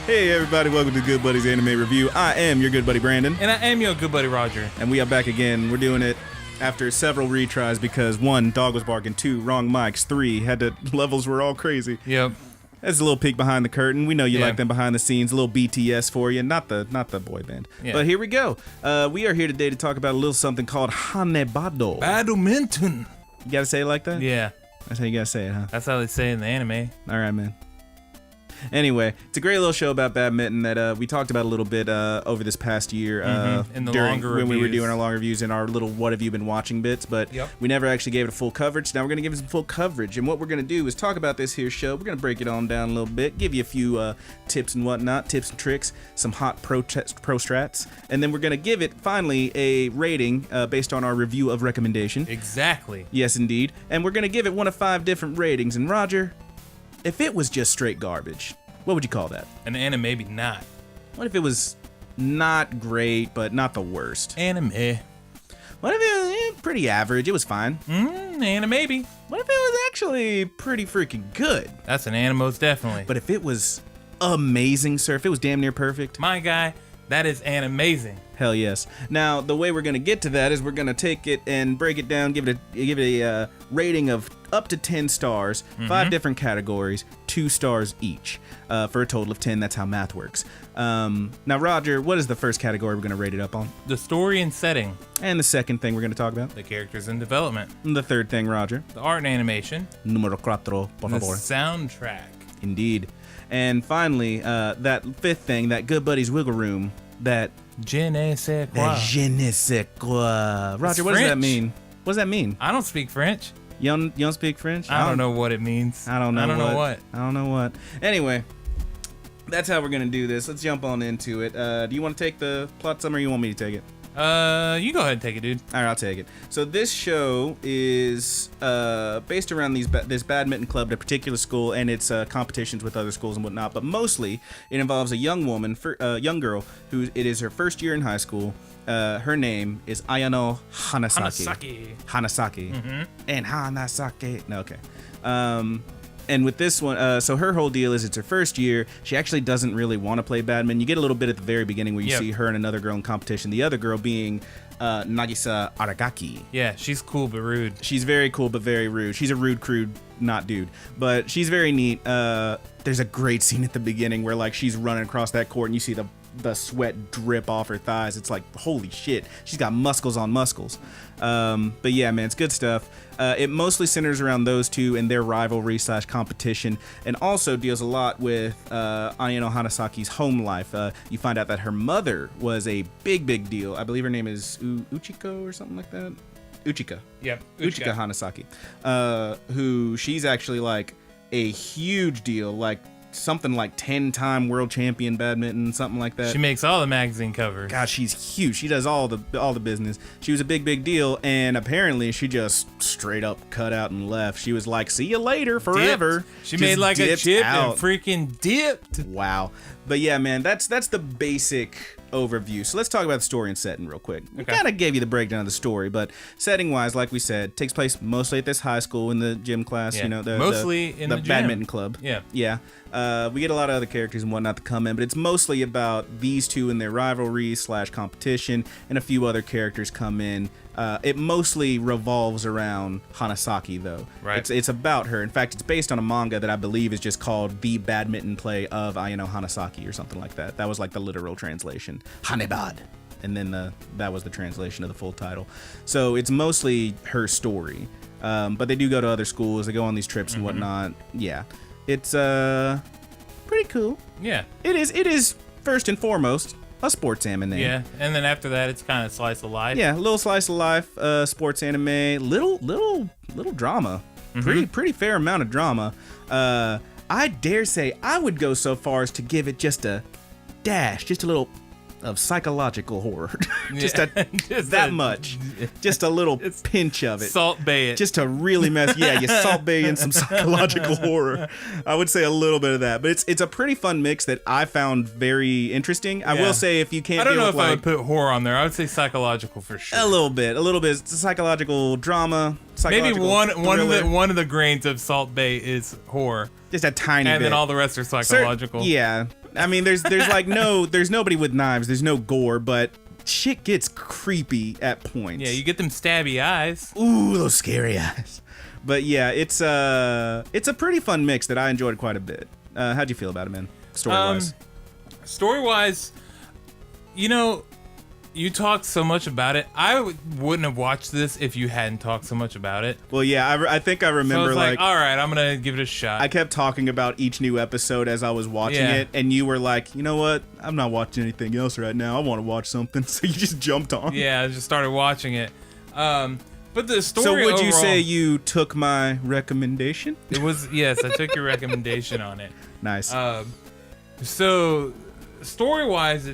Hey everybody, welcome to Good Buddies Anime Review. I am your good buddy Brandon. And I am your good buddy Roger. And we are back again. We're doing it after several retries because 1, dog was barking, 2, wrong mics, 3, levels were all crazy. Yep. That's a little peek behind the curtain. We know you like them behind the scenes, a little BTS for you, not the boy band. Yeah. But here we go. We are here today to talk about a little something called HANEBADO. Badminton. You gotta say it like that? Yeah. That's how you gotta say it, huh? That's how they say it in the anime. All right, man. Anyway, it's a great little show about badminton that we talked about a little bit over this past year in the longer when reviews. we were doing our long reviews and our little what have you been watching bits, but we never actually gave it a full coverage. Now we're going to give it some full coverage, and what we're going to do is talk about this here show. We're going to break it on down a little bit, give you a few tips and whatnot, tips and tricks, some hot pro strats, and then we're going to give it finally a rating based on our review of recommendation. Exactly. Yes, indeed. And we're going to give it one of 5 different ratings, and Roger, if it was just straight garbage, what would you call that? An anime, maybe not. What if it was not great, but not the worst? Anime. What if it was pretty average? It was fine. Anime, maybe. What if it was actually pretty freaking good? That's an anime, most definitely. But if it was amazing, sir, if it was damn near perfect? My guy, that is amazing. Hell yes. Now, the way we're going to get to that is we're going to take it and break it down, give it a rating of up to 10 stars, 5 different categories, 2 stars each, for a total of 10. That's how math works. Now, Roger, what is the first category we're going to rate it up on? The story and setting. And the second thing we're going to talk about? The characters and development. And the third thing, Roger? The art and animation. Número 4, por favor. The soundtrack. Indeed. And finally, that 5th thing, that Good Buddies wiggle room, that Je ne sais quoi. Je ne sais quoi. Roger, what does that mean? What does that mean? I don't speak French. You don't speak French? I don't know what it means. I don't know what. I don't know what. Anyway, that's how we're going to do this. Let's jump on into it. Do you want to take the plot summary or you want me to take it? You go ahead and take it, dude. All right, I'll take it. So this show is based around this badminton club at a particular school and its competitions with other schools and whatnot. But mostly, it involves a young girl who it is her first year in high school. Her name is Ayano Hanasaki. Hanasaki. And Hanasaki. No, okay. And with this one, so her whole deal is it's her first year. She actually doesn't really want to play badminton. You get a little bit at the very beginning where you see her and another girl in competition. The other girl being Nagisa Aragaki. Yeah, she's cool but rude. She's very cool but very rude. She's a rude, crude, not dude. But she's very neat. There's a great scene at the beginning where like she's running across that court and you see the sweat drip off her thighs. It's like, holy shit, she's got muscles on muscles. But yeah, man, it's good stuff. It mostly centers around those two and their rivalry / competition, and also deals a lot with Ayano Hanasaki's home life. You find out that her mother was a big deal. I believe her name is Uchiko or something like that. Uchika. Yep. Uchika Hanasaki. Who she's actually like a huge deal, like something like 10-time world champion badminton, something like that. She makes all the magazine covers. God, she's huge. She does all the business. She was a big deal, and apparently she just straight up cut out and left. She was like, "See you later, forever." Dipped. She made like a chip and freaking dipped. Wow. But yeah, man, that's the basic overview. So let's talk about the story and setting real quick. We kind of gave you the breakdown of the story, but setting wise, like we said, takes place mostly at this high school in the gym class. Yeah. You know, mostly in the badminton gym. club. Yeah. We get a lot of other characters and whatnot to come in, but it's mostly about these two and their rivalry / competition, and a few other characters come in. It mostly revolves around Hanasaki, though. Right. It's about her. In fact, it's based on a manga that I believe is just called The Badminton Play of Ayano Hanasaki or something like that. That was like the literal translation. HANEBADO. And then that was the translation of the full title. So it's mostly her story. But they do go to other schools. They go on these trips and whatnot. Yeah. It's pretty cool. Yeah. It is first and foremost a sports anime. Yeah, and then after that, it's kind of slice of life. Yeah, a little slice of life, sports anime, little drama, pretty fair amount of drama. I dare say I would go so far as to give it just a dash, just a little of psychological horror. just much. Just a little pinch of it. Salt bay it. Just to really mess. Yeah, you salt bay in some psychological horror. I would say a little bit of that. But it's a pretty fun mix that I found very interesting. I will say if you can't I don't deal know with if I would put horror on there. I would say psychological for sure. A little bit. It's psychological drama. Maybe one of the grains of Salt Bay is horror. Just a tiny bit. And then all the rest are psychological. Yeah. I mean, there's like there's nobody with knives. There's no gore, but shit gets creepy at points. Yeah, you get them stabby eyes. Ooh, those scary eyes. But yeah, it's a pretty fun mix that I enjoyed quite a bit. How'd you feel about it, man? Story-wise. Story-wise, you talked so much about it. I wouldn't have watched this if you hadn't talked so much about it. Well, yeah, I think I remember, so I was like, all right, I'm gonna give it a shot. I kept talking about each new episode as I was watching it, and you were like, you know what? I'm not watching anything else right now. I want to watch something. So you just jumped on. Yeah, I just started watching it. But the story. So would overall, you say you took my recommendation? It was yes, I took your recommendation on it. Nice. So story-wise,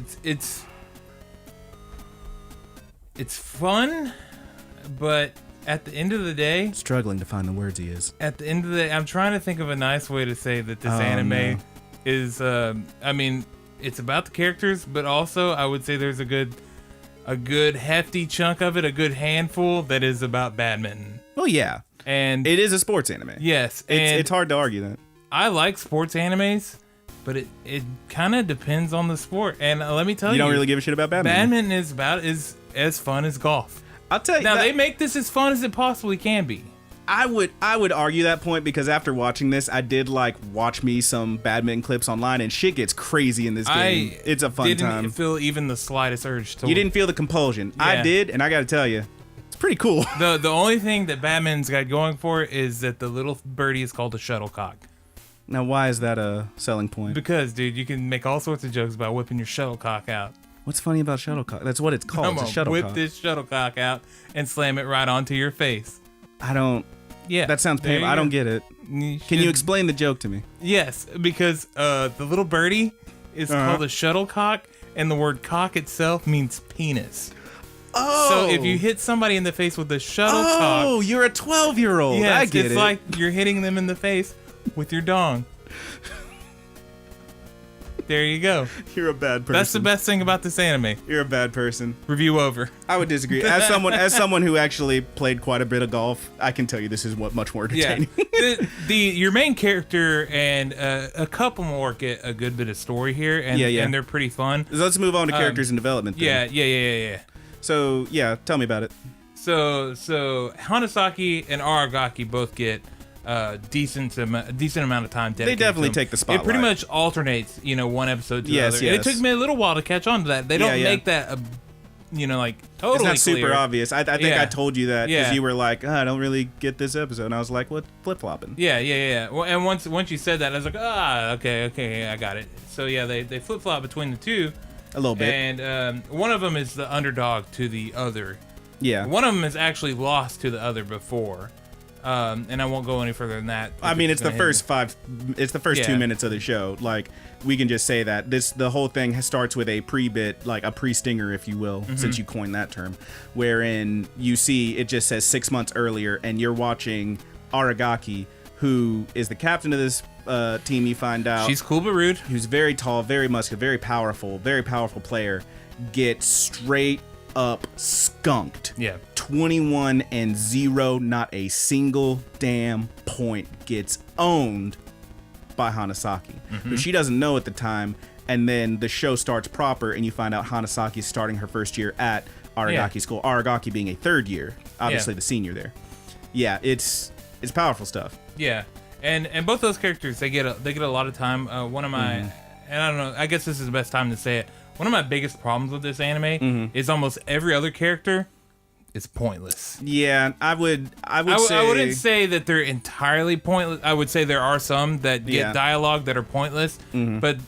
it's fun, but at the end of the day, struggling to find the words he is. At the end of the day, I'm trying to think of a nice way to say that this anime is. I mean, it's about the characters, but also I would say there's a good hefty chunk of it, a good handful that is about badminton. Oh yeah, and it is a sports anime. Yes, it's hard to argue that. I like sports animes, but it kind of depends on the sport. And let me tell you, you don't really give a shit about badminton. Badminton is as fun as golf. I'll tell you. Now they make this as fun as it possibly can be. I would argue that point because after watching this, I did watch me some badminton clips online, and shit gets crazy in this game. It's a fun time. I didn't feel even the slightest urge to. You didn't feel the compulsion. Yeah. I did, and I got to tell you, it's pretty cool. The only thing that badminton's got going for it is that the little birdie is called a shuttlecock. Now, why is that a selling point? Because, dude, you can make all sorts of jokes about whipping your shuttlecock out. What's funny about shuttlecock? That's what it's called. It's a shuttlecock. Whip this shuttlecock out and slam it right onto your face. I don't. Yeah. That sounds painful. I don't get it. Can you explain the joke to me? Yes, because the little birdie is called a shuttlecock, and the word cock itself means penis. Oh. So if you hit somebody in the face with a shuttlecock. Oh, you're a 12-year-old. Yes, I get it. It's like you're hitting them in the face with your dong. There you go. You're a bad person. That's the best thing about this anime. You're a bad person. Review over. I would disagree. As someone who actually played quite a bit of golf, I can tell you this is much more entertaining. Yeah. Your main character and a couple more get a good bit of story here, and and they're pretty fun. Let's move on to characters and development. Then. Yeah. So tell me about it. So Hanasaki and Aragaki both get decent amount of time dedicated. They definitely to them. take the spotlight. It pretty much alternates, one episode to the other. And it took me a little while to catch on to that. They don't make that, totally It's not super clear. obvious. I think I told you that because you were like, I don't really get this episode. And I was like, what? Flip-flopping. Yeah. Well, and once you said that, I was like, okay, I got it. So yeah, they flip-flop between the two. A little bit. And one of them is the underdog to the other. Yeah. One of them is actually lost to the other before. And I won't go any further than that. I mean, it's the first 2 minutes of the show. Like, we can just say that the whole thing starts with a pre-bit, like a pre-stinger, if you will, since you coined that term, wherein you see it just says 6 months earlier, and you're watching Aragaki, who is the captain of this team. You find out she's cool but rude. Who's very tall, very muscular, very powerful player, get straight up skunked. Yeah. 21-0, not a single damn point gets owned by Hanasaki, who she doesn't know at the time. And then the show starts proper, and you find out Hanasaki is starting her first year at Aragaki school. Aragaki being a third year, obviously the senior there. Yeah, it's powerful stuff. Yeah, and both those characters they get a lot of time. One of my and I don't know. I guess this is the best time to say it. One of my biggest problems with this anime is almost every other character is pointless. Yeah, I would say... I wouldn't say that they're entirely pointless. I would say there are some that get dialogue that are pointless, but,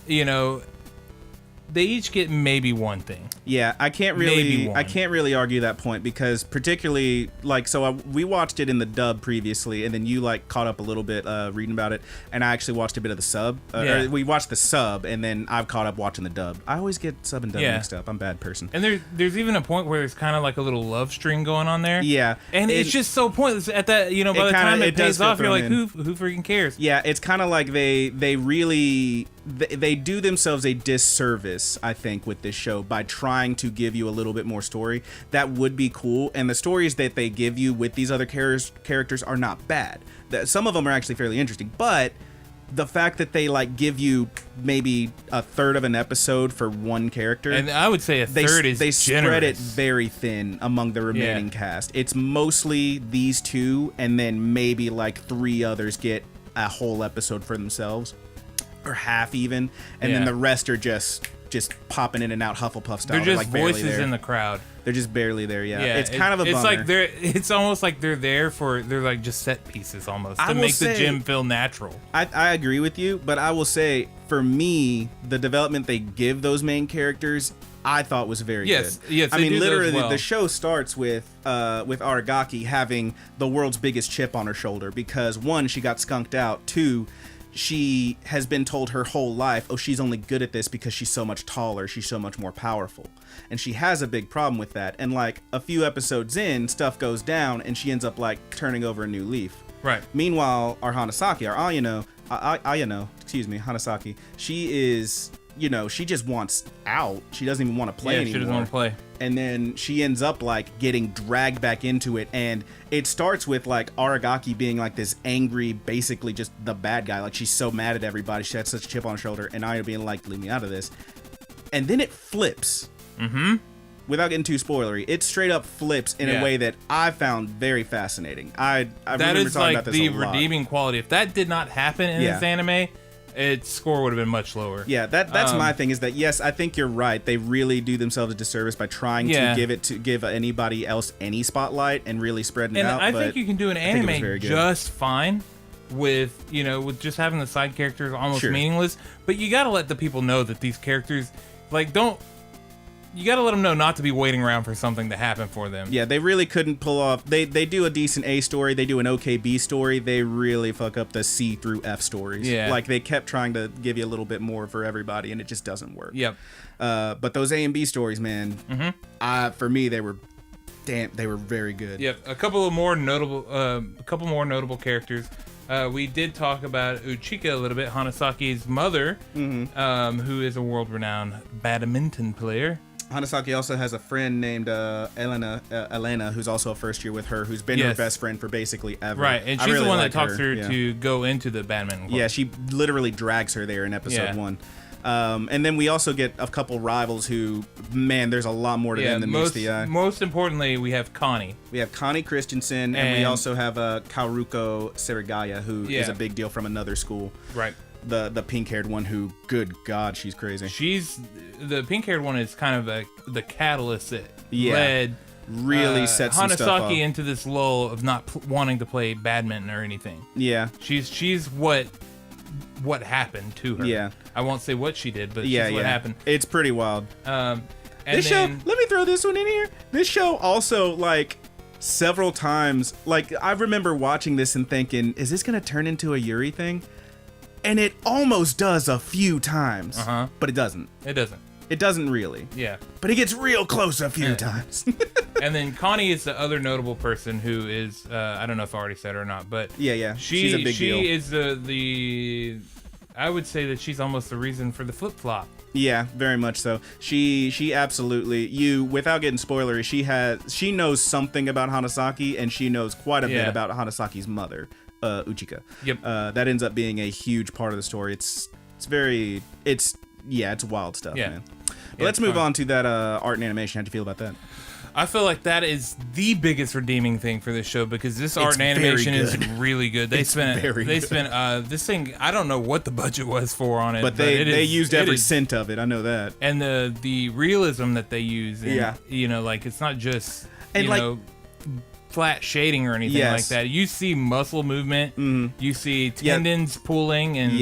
they each get maybe one thing. Yeah, I can't really argue that point because particularly we watched it in the dub previously, and then you caught up a little bit reading about it, and I actually watched a bit of the sub. Or we watched the sub, and then I've caught up watching the dub. I always get sub and dub mixed up. I'm a bad person. And there's even a point where there's kind of like a little love string going on there. Yeah, and it's just so pointless at that. By the time it pays off, you're like, who freaking cares? Yeah, it's kind of like they do themselves a disservice, I think, with this show by trying to give you a little bit more story. That would be cool, and the stories that they give you with these other characters are not bad. Some of them are actually fairly interesting, but the fact that they like give you maybe a third of an episode for one character, and I would say they spread it very thin among the remaining cast. It's mostly these two, and then maybe like 3 others get a whole episode for themselves, or half even, and then the rest are just popping in and out Hufflepuff style. They're just like voices in the crowd. They're just barely there. Yeah, it's kind of a it's bummer. like it's almost like they're like just set pieces almost to make the gym feel natural. I agree with you, but I will say for me, the development they give those main characters, I thought was very good. Yes. I mean, literally, the show starts with Aragaki having the world's biggest chip on her shoulder because 1, she got skunked out. 2, she has been told her whole life, oh, she's only good at this because she's so much taller, she's so much more powerful. And she has a big problem with that. And like a few episodes in, stuff goes down and she ends up like turning over a new leaf. Right. Meanwhile, our Hanasaki, Hanasaki, she is, she just wants out. She doesn't even want to play anymore. She doesn't want to play. And then she ends up like getting dragged back into it, and it starts with like Aragaki being like this angry, basically just the bad guy. Like she's so mad at everybody, she had such a chip on her shoulder, and Aya being like, leave me out of this. And then it flips. Mm-hmm. Without getting too spoilery, it straight up flips in a way that I found very fascinating. I remember talking about this a lot. That is like the redeeming quality. If that did not happen in this anime, its score would have been much lower. Yeah, that's my thing, is that yes, I think you're right. They really do themselves a disservice by trying to give anybody else any spotlight and really spreading it out. And I think you can do an anime just fine with just having the side characters almost meaningless. But you got to let the people know that these characters, you got to let them know not to be waiting around for something to happen for them. Yeah, they really couldn't pull off. They do a decent A story. They do an okay B story. They really fuck up the C through F stories. Yeah. Like, they kept trying to give you a little bit more for everybody, and it just doesn't work. Yep. But those A and B stories, man, for me, they were very good. Yep. A couple more notable characters. We did talk about Uchika a little bit, Hanasaki's mother, who is a world-renowned badminton player. Hanasaki also has a friend named Elena, who's also a first year with her, who's been her best friend for basically ever. Right, and she's the one that talks her to go into the badminton club. Yeah, she literally drags her there in episode 1. And then we also get a couple rivals who, man, there's a lot more to them than meets the eye. Most importantly, we have Connie. We have Connie Christensen, and we also have Kaoruko Serigaya, who is a big deal from another school. Right. The pink-haired one who, good God, she's crazy. The pink-haired one is kind of the catalyst that led really set some stuff up. Hanasaki into this lull of not wanting to play badminton or anything. Yeah. She's what happened to her. Yeah. I won't say what she did, but she's what happened. It's pretty wild. Let me throw this one in here. This show also, several times, I remember watching this and thinking, is this going to turn into a Yuri thing? And it almost does a few times, but it doesn't. It doesn't. It doesn't really. Yeah. But it gets real close a few times. And then Connie is the other notable person who is, I don't know if I already said her or not, but she's a big deal. She is I would say that she's almost the reason for the flip-flop. Yeah, very much so. She absolutely, without getting spoilery, she knows something about Hanasaki, and she knows quite a bit about Hanasaki's mother, Uchika. Yep. That ends up being a huge part of the story. It's wild stuff, man. But let's move on to that art and animation. How do you feel about that? I feel like that is the biggest redeeming thing for this show, because this art and animation is really good. They spent this thing, I don't know what the budget was on it, but they used every cent of it. I know that. And the realism that they use, it's not just flat shading or anything like that. You see muscle movement, you see tendons pulling, and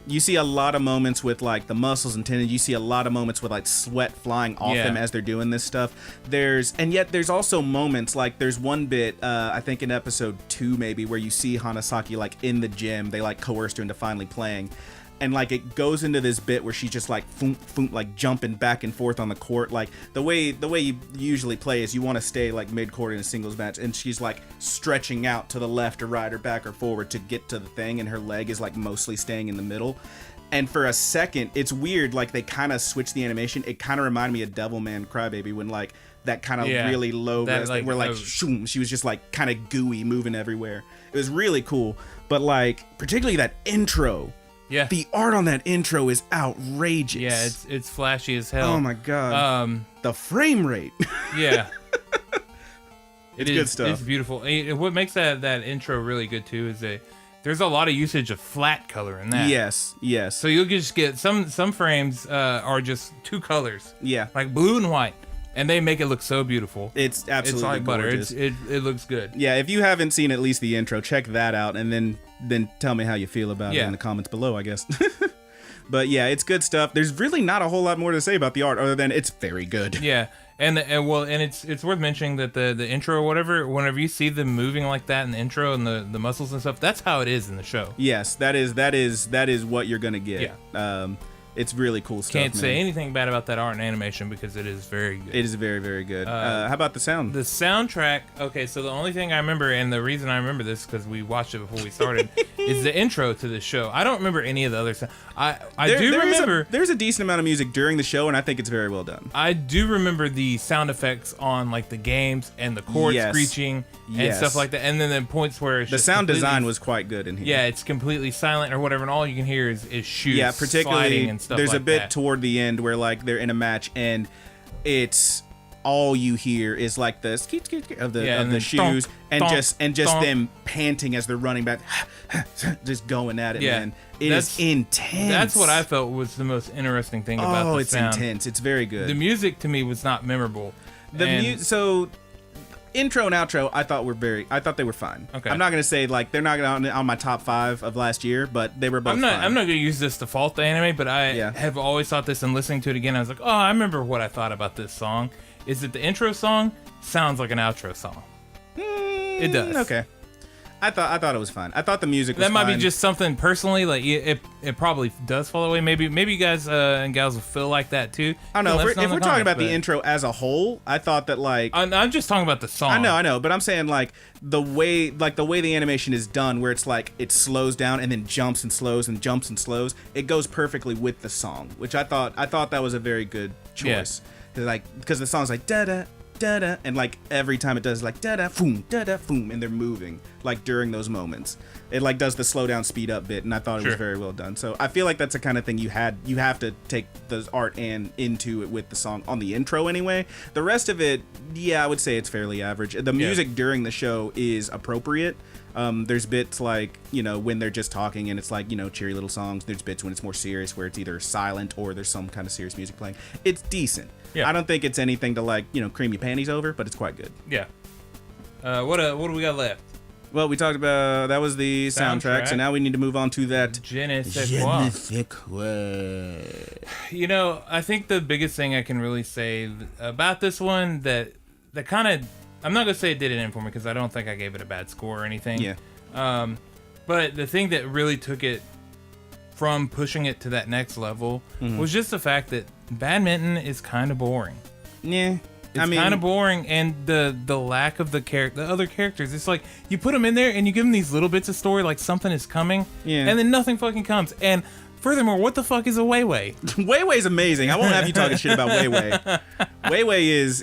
you see a lot of moments with the muscles and tendons. You see a lot of moments with sweat flying off them as they're doing this stuff. There's also moments, there's one bit, I think in episode 2 maybe, where you see Hanasaki in the gym. They coerced her into finally playing. And it goes into this bit where she's just foom, foom, jumping back and forth on the court. The way you usually play is you want to stay mid-court in a singles match, and she's stretching out to the left or right or back or forward to get to the thing, and her leg is mostly staying in the middle. And for a second, it's weird. They kind of switched the animation. It kind of reminded me of Devilman Crybaby when that kind of really low res, where shoom, she was just kind of gooey, moving everywhere. It was really cool. But particularly that intro Yeah. The art on that intro is outrageous. Yeah, it's flashy as hell. Oh my god. The frame rate. Yeah. It's good stuff. It's beautiful. What makes that intro really good too is that there's a lot of usage of flat color in that. Yes. So you'll just get some frames are just two colors. Yeah. Like blue and white. And they make it look so beautiful. It's absolutely it's like gorgeous. butter. It looks good. Yeah, if you haven't seen at least the intro, check that out and then tell me how you feel about it in the comments below, I guess. But yeah, it's good stuff. There's really not a whole lot more to say about the art other than it's very good. Yeah. And it's worth mentioning that the intro or whatever, whenever you see them moving like that in the intro and the muscles and stuff, that's how it is in the show. Yes, that is what you're gonna get. Yeah. It's really cool stuff. Can't say anything bad about that art and animation because it is very good. It is very, very good. How about the sound? The soundtrack, okay, so the only thing I remember, and the reason I remember this because we watched it before we started, is the intro to the show. I don't remember any of the other sound. I do remember... There's a decent amount of music during the show, and I think it's very well done. I do remember the sound effects on, like, the games and the chords screeching and stuff like that, and then the points where it's the sound design was quite good in here. Yeah, it's completely silent or whatever, and all you can hear is shoes sliding and stuff there's like a bit that. Toward the end where like they're in a match and it's all you hear is like the skeet of the shoes and just them panting as they're running back, just going at it. Man, it is intense. That's what I felt was the most interesting thing about the sound. It's intense. It's very good. The music to me was not memorable. So intro and outro, I thought they were fine. Okay. I'm not gonna say like they're not on my top 5 of last year, but they were both fine. I'm not gonna use this to fault the anime, but I have always thought this, and listening to it again, I was like, oh, I remember what I thought about this song. Is that the intro song sounds like an outro song? It does. Okay. I thought it was fine. I thought the music was fine. That might be just something personally, like it probably does fall away. Maybe you guys and gals will feel like that too. I don't know. If we're talking about the intro as a whole, I thought that like I'm just talking about the song. I know, but I'm saying like the way the animation is done, where it's like it slows down and then jumps and slows and jumps and slows. It goes perfectly with the song, which I thought that was a very good choice. Because the song's like da da da da, and like every time it does like da da boom, and they're moving like during those moments. It like does the slow down speed up bit, and I thought it was very well done. So I feel like that's the kind of thing you have to take the art and into it with the song on the intro anyway. The rest of it, I would say it's fairly average. The music during the show is appropriate. There's bits like, when they're just talking and it's like, cheery little songs. There's bits when it's more serious where it's either silent or there's some kind of serious music playing. It's decent. Yeah. I don't think it's anything to like, cream your panties over, but it's quite good. Yeah. What do we got left? Well, we talked about, that was the soundtrack, so now we need to move on to that. Je ne sais quoi. I think the biggest thing I can really say about this one that kind of, I'm not going to say it did it in for me because I don't think I gave it a bad score or anything. Yeah. But the thing that really took it from pushing it to that next level was just the fact that badminton is kind of boring. Yeah. It's kind of boring, and the lack of the other characters. It's like you put them in there and you give them these little bits of story, like something is coming, and then nothing fucking comes. And furthermore, what the fuck is a Wei Wei? Wei Wei's amazing. I won't have you talking shit about Wei Wei. Wei Wei is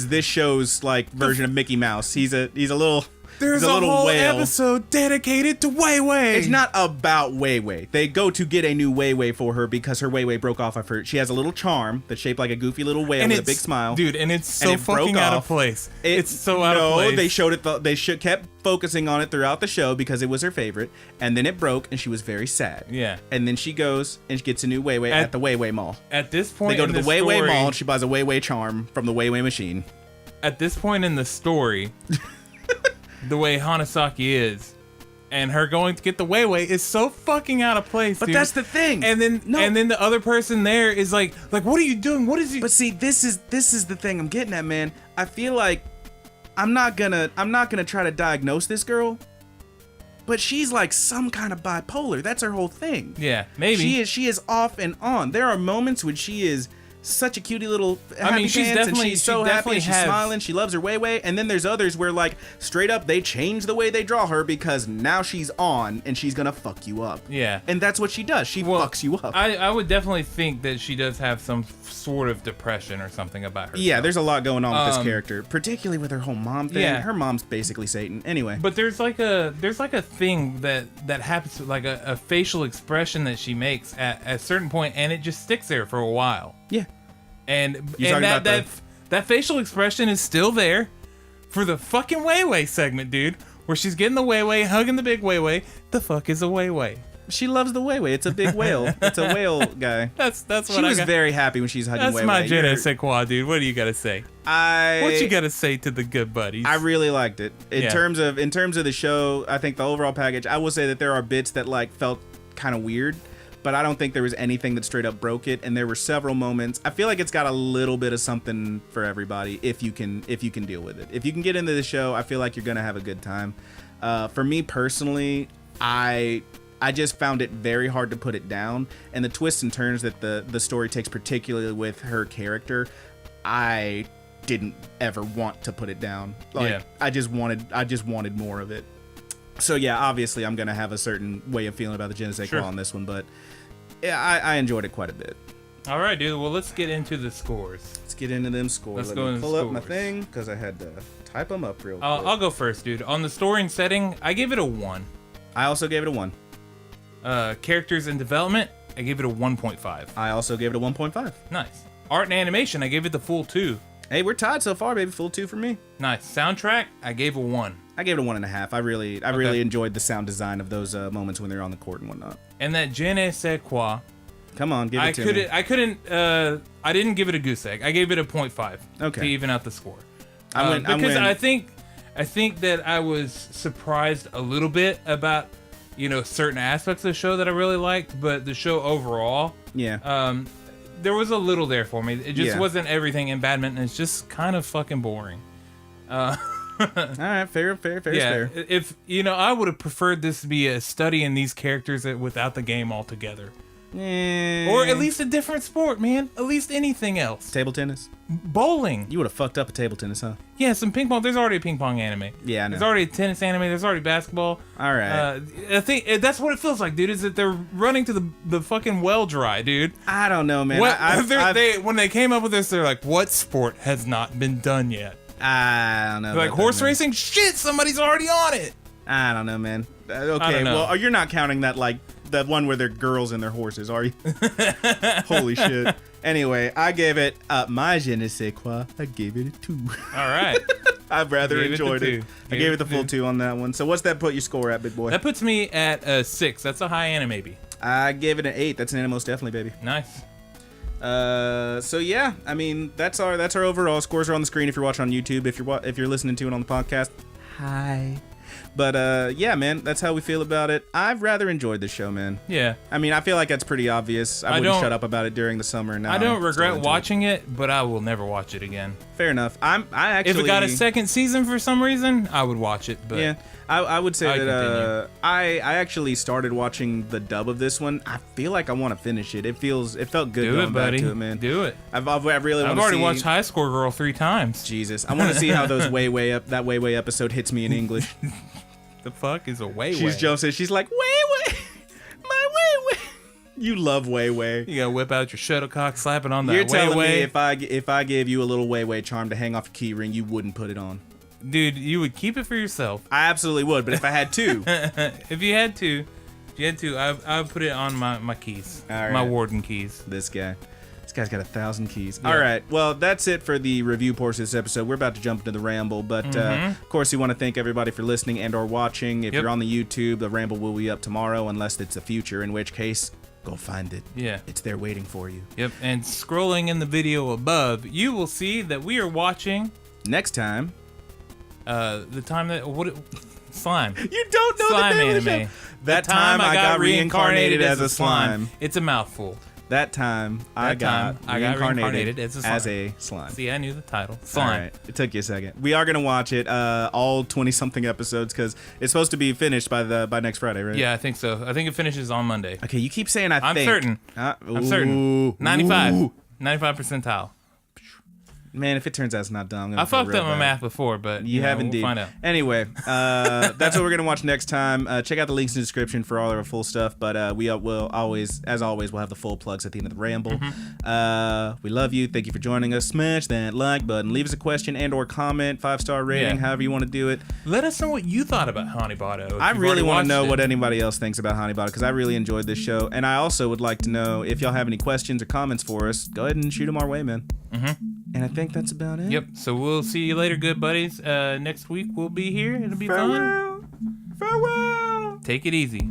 this show's like version of Mickey Mouse. He's a little. There's a whole episode dedicated to Wei Wei. It's not about Wei Wei. They go to get a new Wei Wei for her because her Wei Wei broke off of her. She has a little charm that's shaped like a goofy little whale with a big smile. Dude, and it's so fucking out of place. It's so out of place. No, they showed it. They kept focusing on it throughout the show because it was her favorite. And then it broke, and she was very sad. Yeah. And then she goes and she gets a new Wei Wei at the Wei Wei Mall. At this point, they go to the Wei Wei Mall, and she buys a Wei Wei charm from the Wei Wei machine. At this point in the story. The way Hanasaki is, and her going to get the Wei Wei is so fucking out of place. But dude. That's the thing. And then the other person there is like, what are you doing? What is he? But see, this is the thing I'm getting at, man. I feel like I'm not gonna try to diagnose this girl, but she's like some kind of bipolar. That's her whole thing. Yeah, maybe she is off and on. There are moments when she is such a cutie little happy she's pants, and definitely- she's she so happy, definitely she's has- smiling, she loves her way, and then there's others where like straight up they change the way they draw her because now she's on and she's gonna fuck you up. Yeah. And that's what she does. She fucks you up. I would definitely think that she does have some sort of depression or something about her. Yeah, there's a lot going on with this character, particularly with her whole mom thing. Yeah. Her mom's basically Satan. Anyway. But there's like a thing that happens, like a facial expression that she makes at a certain point, and it just sticks there for a while. Yeah. And You're talking about that facial expression is still there for the fucking Wei segment, dude. Where she's getting the Wei, hugging the big Wei. The fuck is a Wei? She loves the Wei. It's a big whale. It's a whale guy. That's what She was very happy when she's hugging That's Wei. my je ne sais quoi, dude. What do you gotta say? What you gotta say to the good buddies? I really liked it. In Yeah. terms of the show, I think the overall package, I will say that there are bits that like felt kind of weird, but I don't think there was anything that straight up broke it, and there were several moments. I feel like it's got a little bit of something for everybody if you can deal with it. If you can get into the show, I feel like you're gonna have a good time. For me personally, I just found it very hard to put it down, and the twists and turns that the story takes, particularly with her character, I didn't ever want to put it down. Like, Yeah. I just wanted more of it. So yeah, obviously I'm gonna have a certain way of feeling about the je ne sais quoi on this one, but yeah, I enjoyed it quite a bit. All right, dude. Well, let's get into the scores. Let's get into them scores. Let's Let go me into pull up my scores. thing because I had to type them up real quick. I'll go first, dude. On the story and setting, I gave it a 1. I also gave it a 1. Characters and development, I gave it a 1.5. I also gave it a 1.5. Nice. Art and animation, I gave it the full 2. Hey, we're tied so far, baby. Full 2 for me. Nice. Soundtrack, I gave a 1. I gave it a 1.5. I really enjoyed the sound design of those moments when they're on the court and whatnot. And that je ne sais quoi, Come on, give it to me. I didn't give it a goose egg. I gave it a 0.5 Okay. to even out the score. I'm Because winning. I think that I was surprised a little bit about, certain aspects of the show that I really liked, but the show overall, Yeah. there was a little there for me. It just Yeah. wasn't everything in badminton. It's just kind of fucking boring. All right, fair. Yeah, if I would have preferred this to be a study in these characters without the game altogether, or at least a different sport, man. At least anything else. Table tennis. Bowling. You would have fucked up a table tennis, huh? Yeah, some ping pong. There's already a ping pong anime. Yeah, I know. There's already a tennis anime. There's already basketball. All right. I think that's what it feels like, dude. Is that they're running to the fucking well dry, dude. I don't know, man. What, when they came up with this, they're like, what sport has not been done yet? I don't know. They're like, about that, horse man. racing? Shit, somebody's already on it. I don't know, man. Okay, don't know. well, you're not counting that that one where they're girls and their horses, are you? Holy shit. Anyway, I gave it my je ne sais quoi. I gave it a 2. All right. I've rather Gave it the enjoyed it. 2. I gave it the full 2 on that one. So what's that put your score at, big boy? That puts me at a 6. That's a high anime, maybe. I gave it an 8. That's an anime most definitely, baby. Nice. So yeah, I mean that's our overall scores are on the screen if you're watching on YouTube. If you're listening to it on the podcast, hi. But yeah, man, that's how we feel about it. I've rather enjoyed this show, man. Yeah. I mean, I feel like that's pretty obvious. I wouldn't shut up about it during the summer. Now I don't I'm regret still into watching it, but I will never watch it again. Fair enough. I actually, If it got a second season for some reason, I would watch it. But yeah, I would say I that I actually started watching the dub of this one. I feel like I want to finish it. It felt good do going it, buddy. back to it, man. Do it. I really want I've to already see, watched High Score Girl 3 times. Jesus, I want to see how those that way episode hits me in English. The fuck is a way? She jumps in. She's like, way, my way. You love way. You gotta whip out your shuttlecock, slap it on that You're telling way. me if I gave you a little way charm to hang off your key ring, you wouldn't put it on. Dude, you would keep it for yourself. I absolutely would, but if I had to, If you had to, I would put it on my keys, All right. my warden keys. this guy's got 1,000 keys. Yeah. All right, well, that's it for the review portion of this episode. We're about to jump into the ramble, but of course, we want to thank everybody for listening and or watching. If Yep. you're on the YouTube, the ramble will be up tomorrow, unless it's the future, in which case, go find it. Yeah. It's there waiting for you. Yep. And scrolling in the video above, you will see that we are watching Next time, the time that slime. you don't know Slime the name anime. of the show. That time I got reincarnated as a slime. It's a mouthful. That time I got reincarnated as a slime. See, I knew the title. All Slime. right, it took you a second. We are gonna watch it, all 20-something episodes, because it's supposed to be finished by next Friday, right? Yeah, I think so. I think it finishes on Monday. Okay, you keep saying I I'm think. certain. I'm I'm certain. 95. 95 percentile. Man, if it turns out it's not dumb, I'm gonna I feel fucked real up my bad. math before, but You have indeed. We'll find out. Anyway, that's what we're gonna watch next time. Check out the links in the description for all of our full stuff. But we will always, as always, we'll have the full plugs at the end of the ramble. We love you. Thank you for joining us. Smash that like button. Leave us a question and/or comment. 5-star rating, however you want to do it. Let us know what you thought about HANEBADO. I really want to know what anybody else thinks about HANEBADO because I really enjoyed this show, and I also would like to know if y'all have any questions or comments for us. Go ahead and shoot them our way, man. And I think that's about it. Yep. So we'll see you later, good buddies. Next week we'll be here. It'll be fun. Farewell. Take it easy.